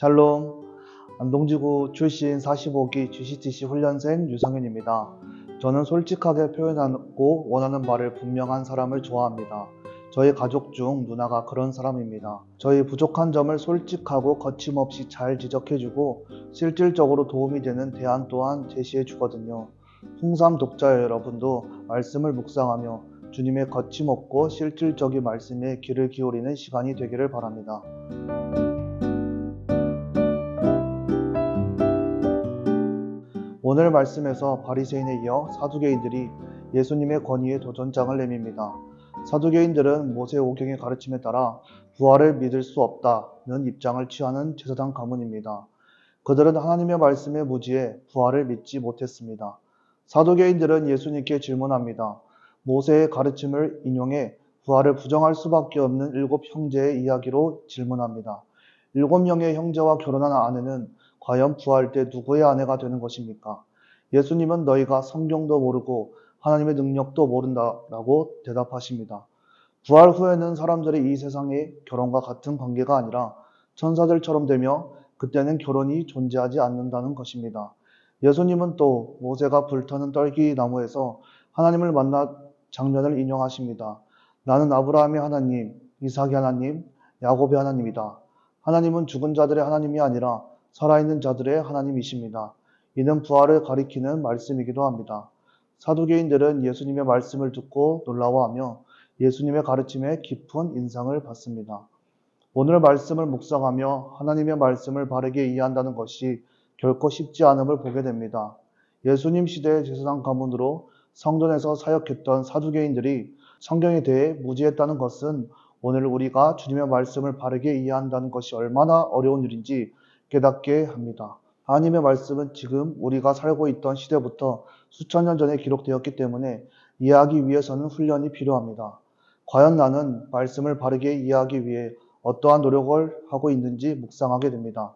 샬롬, 안동지구 출신 45기 GCTC 훈련생 유상윤입니다. 저는 솔직하게 표현하고 원하는 바를 분명한 사람을 좋아합니다. 저희 가족 중 누나가 그런 사람입니다. 저희 부족한 점을 솔직하고 거침없이 잘 지적해주고 실질적으로 도움이 되는 대안 또한 제시해주거든요. 홍삼 독자 여러분도 말씀을 묵상하며 주님의 거침없고 실질적인 말씀에 귀를 기울이는 시간이 되기를 바랍니다. 오늘 말씀에서 바리새인에 이어 사두개인들이 예수님의 권위에 도전장을 내밉니다. 사두개인들은 모세오경의 가르침에 따라 부활을 믿을 수 없다는 입장을 취하는 제사장 가문입니다. 그들은 하나님의 말씀에 무지해 부활을 믿지 못했습니다. 사두개인들은 예수님께 질문합니다. 모세의 가르침을 인용해 부활을 부정할 수밖에 없는 7 형제의 이야기로 질문합니다. 7명의 형제와 결혼한 아내는 과연 부활 때 누구의 아내가 되는 것입니까? 예수님은 너희가 성경도 모르고 하나님의 능력도 모른다라고 대답하십니다. 부활 후에는 사람들이 이 세상의 결혼과 같은 관계가 아니라 천사들처럼 되며 그때는 결혼이 존재하지 않는다는 것입니다. 예수님은 또 모세가 불타는 떨기나무에서 하나님을 만나 장면을 인용하십니다. 나는 아브라함의 하나님, 이삭의 하나님, 야곱의 하나님이다. 하나님은 죽은 자들의 하나님이 아니라 살아있는 자들의 하나님이십니다. 이는 부활을 가리키는 말씀이기도 합니다. 사두개인들은 예수님의 말씀을 듣고 놀라워하며 예수님의 가르침에 깊은 인상을 받습니다. 오늘 말씀을 묵상하며 하나님의 말씀을 바르게 이해한다는 것이 결코 쉽지 않음을 보게 됩니다. 예수님 시대의 제사장 가문으로 성전에서 사역했던 사두개인들이 성경에 대해 무지했다는 것은 오늘 우리가 주님의 말씀을 바르게 이해한다는 것이 얼마나 어려운 일인지 깨닫게 합니다. 하나님의 말씀은 지금 우리가 살고 있던 시대부터 수천 년 전에 기록되었기 때문에 이해하기 위해서는 훈련이 필요합니다. 과연 나는 말씀을 바르게 이해하기 위해 어떠한 노력을 하고 있는지 묵상하게 됩니다.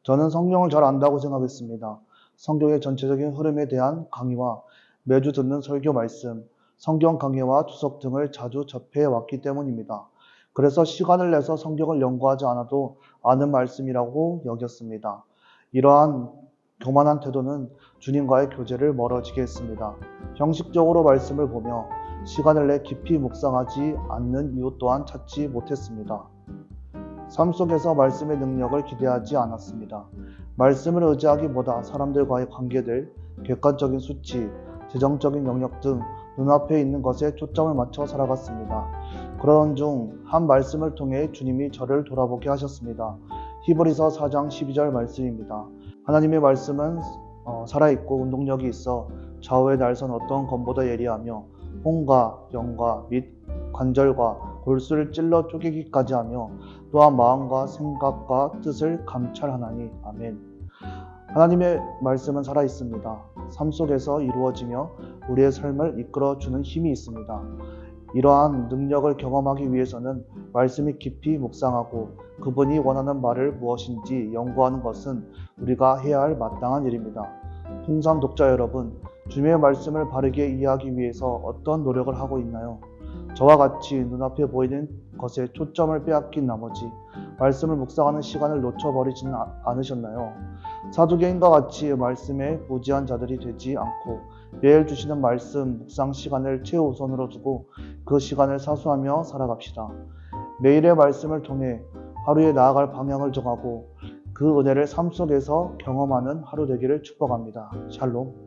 저는 성경을 잘 안다고 생각했습니다. 성경의 전체적인 흐름에 대한 강의와 매주 듣는 설교 말씀, 성경 강해와 주석 등을 자주 접해 왔기 때문입니다. 그래서 시간을 내서 성경을 연구하지 않아도 아는 말씀이라고 여겼습니다. 이러한 교만한 태도는 주님과의 교제를 멀어지게 했습니다. 형식적으로 말씀을 보며 시간을 내 깊이 묵상하지 않는 이유 또한 찾지 못했습니다. 삶 속에서 말씀의 능력을 기대하지 않았습니다. 말씀을 의지하기보다 사람들과의 관계들, 객관적인 수치, 재정적인 영역 등 눈앞에 있는 것에 초점을 맞춰 살아갔습니다. 그러던 중 한 말씀을 통해 주님이 저를 돌아보게 하셨습니다. 히브리서 4장 12절 말씀입니다. 하나님의 말씀은 살아있고 운동력이 있어 좌우의 날선 어떤 검보다 예리하며 혼과 영과 및 관절과 골수를 찔러 쪼개기까지 하며 또한 마음과 생각과 뜻을 감찰하나니. 아멘. 하나님의 말씀은 살아있습니다. 삶 속에서 이루어지며 우리의 삶을 이끌어주는 힘이 있습니다. 이러한 능력을 경험하기 위해서는 말씀이 깊이 묵상하고 그분이 원하는 말을 무엇인지 연구하는 것은 우리가 해야 할 마땅한 일입니다. 홍삼 독자 여러분, 주님의 말씀을 바르게 이해하기 위해서 어떤 노력을 하고 있나요? 저와 같이 눈앞에 보이는 것에 초점을 빼앗긴 나머지 말씀을 묵상하는 시간을 놓쳐버리지는 않으셨나요? 사두개인과 같이 말씀에 무지한 자들이 되지 않고 매일 주시는 말씀 묵상 시간을 최우선으로 두고 그 시간을 사수하며 살아갑시다. 매일의 말씀을 통해 하루에 나아갈 방향을 정하고 그 은혜를 삶 속에서 경험하는 하루 되기를 축복합니다. 샬롬.